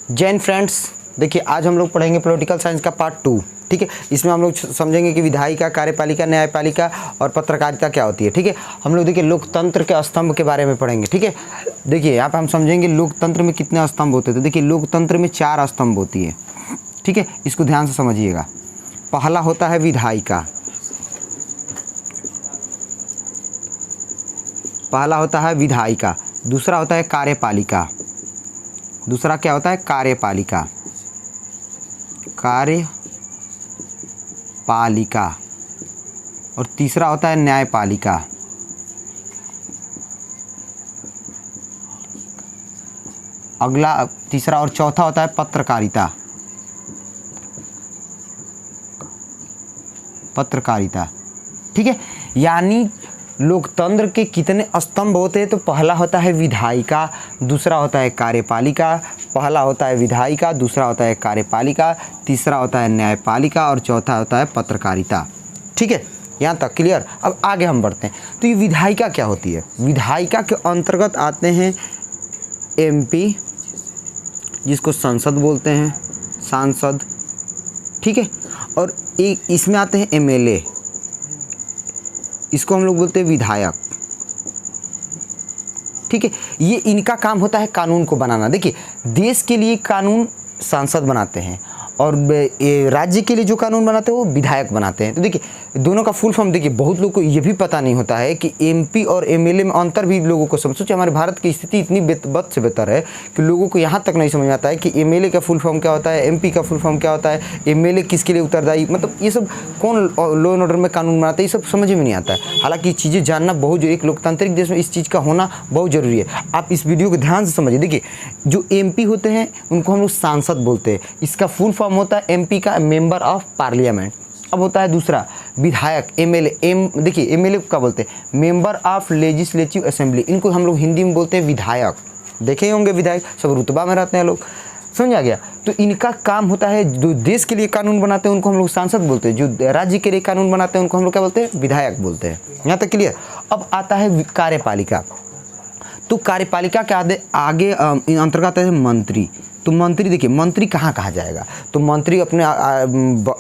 Jain friends, देखिए आज हम लोग पढ़ेंगे पॉलिटिकल साइंस का पार्ट 2। ठीक है, इसमें हम लोग समझेंगे कि विधायिका, कार्यपालिका, न्यायपालिका और पत्रकारिता क्या होती है। ठीक है, हम लोग देखिए लोकतंत्र के स्तंभ के बारे में पढ़ेंगे। ठीक है, देखिए यहाँ पे हम समझेंगे लोकतंत्र में कितने स्तंभ होते हैं। तो देखिए लोकतंत्र में 4 स्तंभ होती है। ठीक है, इसको ध्यान से समझिएगा। पहला होता है विधायिका, पहला होता है विधायिका। दूसरा होता है कार्यपालिका, दूसरा क्या होता है कार्यपालिका, कार्यपालिका। और तीसरा होता है न्यायपालिका। अगला तीसरा और चौथा होता है पत्रकारिता, पत्रकारिता। ठीक है, यानी लोकतंत्र के कितने स्तंभ होते हैं। तो पहला होता है विधायिका, दूसरा होता है कार्यपालिका, पहला होता है विधायिका, दूसरा होता है कार्यपालिका, तीसरा होता है न्यायपालिका और चौथा होता है पत्रकारिता। ठीक है, यहाँ तक क्लियर। अब आगे हम बढ़ते हैं। तो ये विधायिका क्या होती है। विधायिका के अंतर्गत आते हैं एमपी, जिसको संसद बोलते हैं, सांसद। ठीक है, और एक इसमें आते हैं एमएलए, इसको हम लोग बोलते हैं विधायक। ठीक है, ये इनका काम होता है कानून को बनाना। देखिए देश के लिए कानून सांसद बनाते हैं और राज्य के लिए जो कानून बनाते हैं वो विधायक बनाते हैं। तो देखिए दोनों का फुल फॉर्म देखिए, बहुत लोगों को ये भी पता नहीं होता है कि एमपी और एमएलए में अंतर भी लोगों को समझ। सोचिए हमारे भारत की स्थिति इतनी बद से बेहतर है कि लोगों को यहाँ तक नहीं समझ में आता है कि एमएलए का फुल फॉर्म क्या होता है, एमपी का फुल फॉर्म क्या होता है, एमएलए किसके लिए उत्तरदायी, मतलब ये सब कौन लॉ एंड ऑर्डर में कानून बनाता है, ये सब समझ में नहीं आता है। हालांकि ये चीज़ें जानना बहुत जरूरी, एक लोकतांत्रिक देश में इस चीज़ का होना बहुत ज़रूरी है। आप इस वीडियो को ध्यान से समझिए। देखिए जो एमपी होते हैं उनको हम लोग सांसद बोलते हैं। इसका फुल फॉर्म होता है एमपी का मेंबर ऑफ पार्लियामेंट। अब होता है दूसरा विधायक, एमएलए। देखिए एमएलए क्या बोलते हैं, मेंबर ऑफ लेजिस्लेटिव असेंबली। इनको हम लोग हिंदी में बोलते हैं विधायक। देखे होंगे विधायक सब रुतबा में रहते हैं लोग, समझा गया। तो इनका काम होता है, जो देश के लिए कानून बनाते हैं उनको हम लोग सांसद बोलते हैं, जो राज्य के लिए कानून बनाते हैं उनको हम लोग क्या बोलते हैं, विधायक बोलते हैं। यहाँ तक क्लियर। अब आता है कार्यपालिका। तो कार्यपालिका के आगे अंतर्गत है मंत्री। तो मंत्री, देखिए मंत्री कहाँ कहाँ जाएगा। तो मंत्री अपने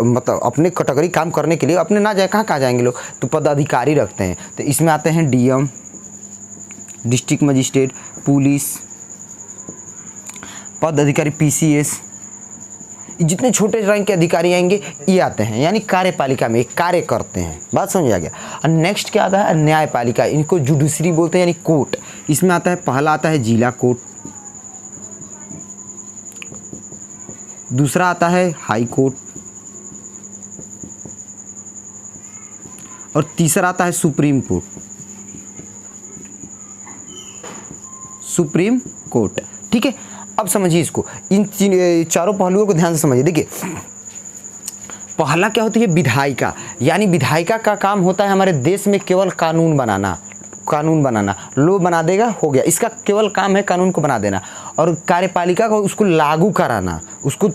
मतलब अपने कैटेगरी काम करने के लिए अपने ना जाए, कहाँ जाएंगे लोग, तो पदाधिकारी रखते हैं। तो इसमें आते हैं डीएम, डिस्ट्रिक्ट मजिस्ट्रेट, पुलिस, पद अधिकारी, पीसीएस, जितने छोटे रैंक के अधिकारी आएंगे ये आते हैं, यानी कार्यपालिका में कार्य करते हैं। बात समझ आ गया। और नेक्स्ट क्या आता है, न्यायपालिका। इनको जुडिशरी बोलते हैं, यानी कोर्ट। इसमें आता है, पहला आता है जिला कोर्ट, दूसरा आता है हाई कोर्ट और तीसरा आता है सुप्रीम कोर्ट, सुप्रीम कोर्ट। ठीक है, अब समझिए इसको, इन चारों पहलुओं को ध्यान से समझिए। देखिए पहला क्या होती है, विधायिका। यानी विधायिका का काम होता है हमारे देश में केवल कानून बनाना, कानून बनाना, लो बना देगा, हो गया, इसका केवल काम है कानून को बना देना। और कार्यपालिका को उसको लागू कराना, उसको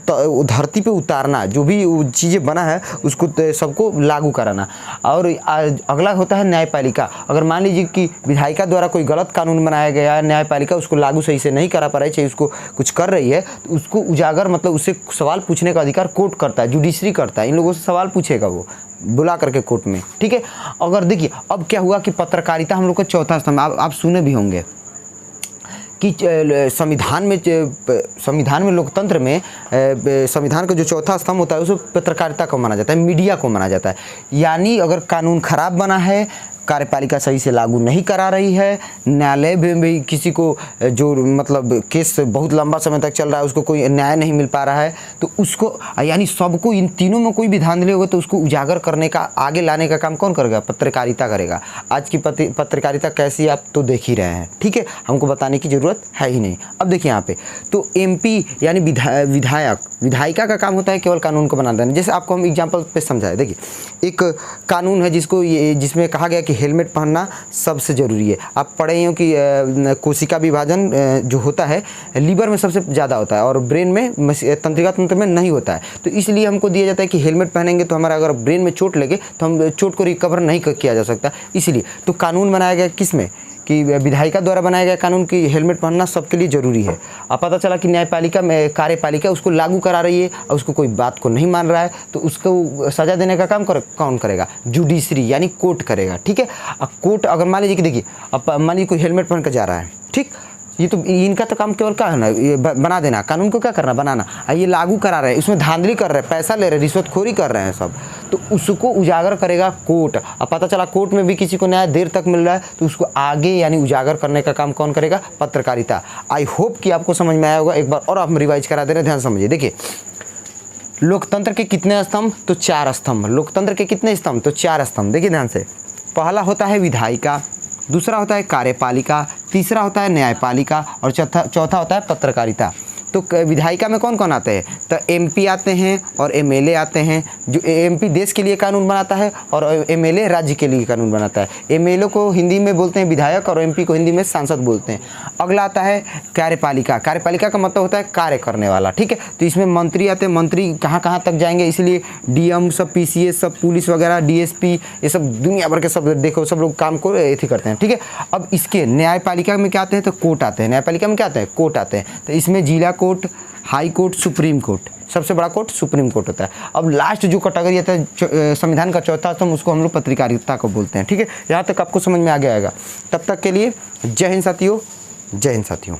धरती पे उतारना, जो भी चीज़ें बना है उसको सबको लागू कराना। और अगला होता है न्यायपालिका। अगर मान लीजिए कि विधायिका द्वारा कोई गलत कानून बनाया गया है, न्यायपालिका उसको लागू सही से नहीं करा पा रही, चाहिए उसको कुछ कर रही है, तो उसको उजागर मतलब उससे सवाल पूछने का अधिकार कोर्ट करता है, जुडिशरी करता है। इन लोगों से सवाल पूछेगा वो बुला करके कोर्ट में। ठीक है, अगर देखिए अब क्या हुआ कि पत्रकारिता हम लोग का चौथा स्तंभ। आप सुने भी होंगे कि संविधान में लोकतंत्र में संविधान का जो चौथा स्तंभ होता है उसको पत्रकारिता को माना जाता है, मीडिया को माना जाता है। यानी अगर कानून खराब बना है, कार्यपालिका सही से लागू नहीं करा रही है, न्यायालय भी किसी को जो मतलब केस बहुत लंबा समय तक चल रहा है उसको कोई न्याय नहीं मिल पा रहा है, तो उसको यानी सबको, इन तीनों में कोई भी धांधली होगा तो उसको उजागर करने का, आगे लाने का काम कौन करेगा, पत्रकारिता करेगा। आज की पत्रकारिता कैसी आप तो देख ही रहे हैं। ठीक है, हमको बताने की ज़रूरत है ही नहीं। अब देखिए यहाँ पे तो एमपी यानी विधायक, विधायिका का काम होता है केवल कानून को बना देना। जैसे आपको हम एग्जाम्पल पे समझाए। देखिए एक कानून है जिसमें कहा गया कि हेलमेट पहनना सबसे ज़रूरी है। आप पढ़े हो कि कोशिका विभाजन जो होता है लीवर में सबसे ज़्यादा होता है और ब्रेन में, तंत्रिका तंत्र में नहीं होता है। तो इसलिए हमको दिया जाता है कि हेलमेट पहनेंगे तो हमारा अगर ब्रेन में चोट लगे तो हम चोट को रिकवर नहीं किया जा सकता। इसलिए तो कानून बनाया गया किस में, कि विधायिका द्वारा बनाए गए कानून की हेलमेट पहनना सबके लिए ज़रूरी है। अब पता चला कि न्यायपालिका में कार्यपालिका उसको लागू करा रही है और उसको कोई बात को नहीं मान रहा है, तो उसको सज़ा देने का काम कौन करेगा? जुडिशरी यानी कोर्ट करेगा। ठीक है, अब कोर्ट अगर मान लीजिए कि देखिए, अब मान लीजिए कोई हेलमेट पहन कर जा रहा है, ठीक, ये तो इनका तो काम केवल क्या है ना, ये बना देना, कानून को क्या करना, बनाना, और ये लागू करा रहे हैं, इसमें धांधली कर रहे हैं, पैसा ले रहे हैं, रिश्वतखोरी कर रहे हैं सब, तो उसको उजागर करेगा कोर्ट। अब पता चला कोर्ट में भी किसी को न्याय देर तक मिल रहा है, तो उसको आगे यानी उजागर करने का काम कौन करेगा? पत्रकारिता। आई होप कि आपको समझ में आया होगा। एक बार और आप रिवाइज करा दे रहे हैं, ध्यान समझिए। देखिए, लोकतंत्र के कितने स्तंभ? तो 4 स्तंभ। लोकतंत्र के कितने स्तंभ? तो 4 स्तंभ। देखिए ध्यान से, पहला होता है विधायिका, दूसरा होता है कार्यपालिका, तीसरा होता है न्यायपालिका और चौथा होता है पत्रकारिता। तो विधायिका में कौन कौन आते हैं? तो एमपी आते हैं और एमएलए आते हैं। जो एमपी देश के लिए कानून बनाता है और एमएलए राज्य के लिए कानून बनाता है। एमएलए को हिंदी में बोलते हैं विधायक और एमपी को हिंदी में सांसद बोलते हैं। अगला आता है कार्यपालिका। कार्यपालिका का मतलब होता है कार्य करने वाला। ठीक है, तो इसमें मंत्री आते हैं। मंत्री कहाँ कहाँ तक जाएंगे, इसलिए डीएम सब, पीसीएस सब, पुलिस वगैरह, डीएसपी, ये सब दुनिया भर के सब देखो, सब लोग काम को ऐसे करते हैं। ठीक है, अब इसके न्यायपालिका में क्या आते हैं? तो कोर्ट आते हैं। न्यायपालिका में क्या आते हैं? कोर्ट आते हैं। तो इसमें जिला court, high court, supreme court, सबसे बड़ा कोर्ट सुप्रीम कोर्ट होता है। अब लास्ट जो कैटेगरी आता है संविधान का चौथा स्तंभ, उसको हम लोग पत्रकारिता को बोलते हैं। ठीक है, यहाँ तक आपको समझ में आ गया आएगा। तब तक के लिए जय हिंद साथियों, जय हिंद साथियों।